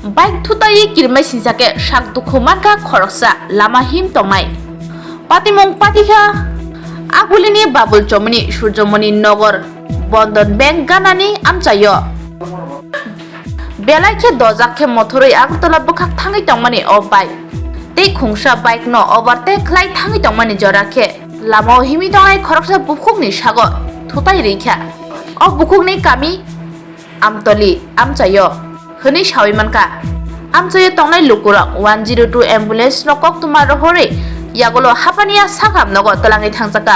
bike থুতাই কিরমাই সিনসাকে সাক দুখু মানকা খরকসা লামা হিম তংনাই পাতিমং পাতিখা আগুলিনি বাবুল চমনি সূর্যমণি নগর বন্ধন ব্যাংক গানানি আমচাইয় বেলাইखे दजाखे मथरै আগতলা বখাক থাঙি তংমানি অ bike tei khungsa bike no overtake khlai thangi tongmani jorake lama himi tongai khoroksa bukhukni sago thutai reikha o bukhukni kami amtoli amchayo hini sawi manka amchayo tongnai lukurok 102 ambulance no koktuma rohore yagolo hapania sakam nogo talangi thangjaka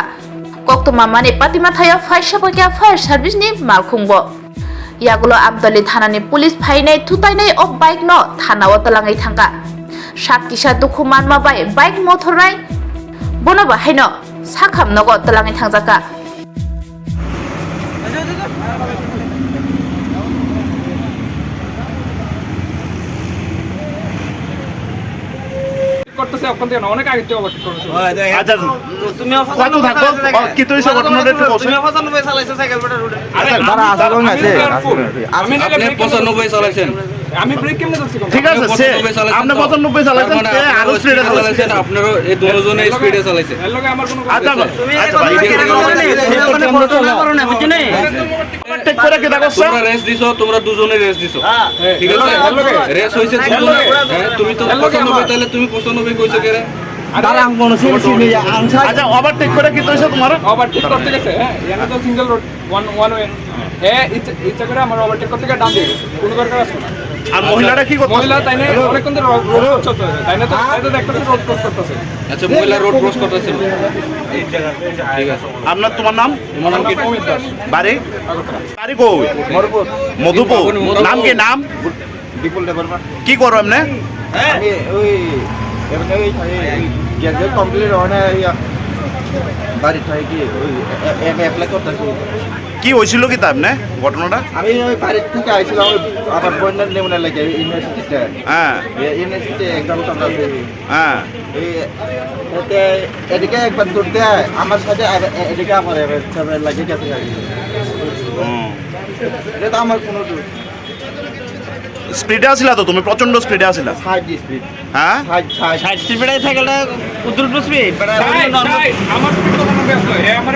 koktuma mani patima thayo faisa pakya fire service ni malkhungbo yagulo amtoli thanani police phainai thutainai o bike no thanao talangai thangka sakisa dukhu manma bai bike mothornai bono bahaino sakham nogo talangai thangjaka করতেছে ওখান থেকে অনেক আগে থেকে overtake করেছে আচ্ছা তুমি কত থাকো কি তুই সব ঘটনাটা একটু বলছো তুমি 95 চালাইছো সাইকেল বেটা রোডে আরে দাঁড়া আসারও না আছে আপনি 95 চালাইছেন আমি ব্রেক কেমনে ধরছি ঠিক আছে সে আপনি 95 চালাইছেন তে আরো স্পিডে চালাইছেন আপনারা এই দুজনে স্পিডে চালাইছেন এর লগে আমার কোনো আচ্ছা তুমি আচ্ছা ভাই ঠিক করে কি দেখো তোমরা রেস দিছো তোমরা দুজনে রেস দিছো ঠিক আছে রেস হইছে দুজনে তুমি তো 95 তাহলে তুমি 95 কইছো কেরে দাঁড়ান কোন সিরিয়াস নেই আচ্ছা ওভারটেক করে কি তুইছো তোমার ওভারটেক করতে গেছে হ্যাঁ এখানে তো সিঙ্গেল রোড ওয়ান ওয়ে হ্যাঁ ইচ্ছা করে আমার ওভারটেক করতে গিয়ে ডান দিয়ে গেছে কোনো দরকার আছে না আর মহিলাটা কি করছে মহিলা তাইনে অনেকক্ষণ ধরে রোড ক্রস করতেছে তাইনে তো দেখতেছে রোড ক্রস করতেছে আচ্ছা মহিলা রোড ক্রস করতেছিল এই জায়গাতে ঠিক আছে আপনার তোমার নাম কি অমিত দাস বাড়ি বাড়ি কই মধুপুর নাম কি নাম বিপুল দেববর্মা কি করো এমনে আমি ওই এমনি ওই গ্যাজেট কমপ্লিট হয় না বাড়ি থাকে কি ওই অ্যাপ্লাই করতেছি কি হয়েছিল কি তা এমনে ঘটনাটা আমি ওই বাড়ি থেকে আইছিলাম আবার বন্যার নেমনে লাগে ইউনিভার্সিটিতে হ্যাঁ ইউনিভার্সিটি এক্সাম চলতেছে হ্যাঁ এই এতে এদিকে একবার দৌড়তে আমার সাথে এদিকে আমার লাগে গেছে এটা তো আমার কোনো স্পিডে আসিলা তো তুমি প্রচন্ড স্পিডে আসিলা সাইড স্পিড হ্যাঁ সাইড স্পিডে সাইকেলটা উত্তর স্পিড আমার স্পিড তো কোনো ব্যস্ত আমার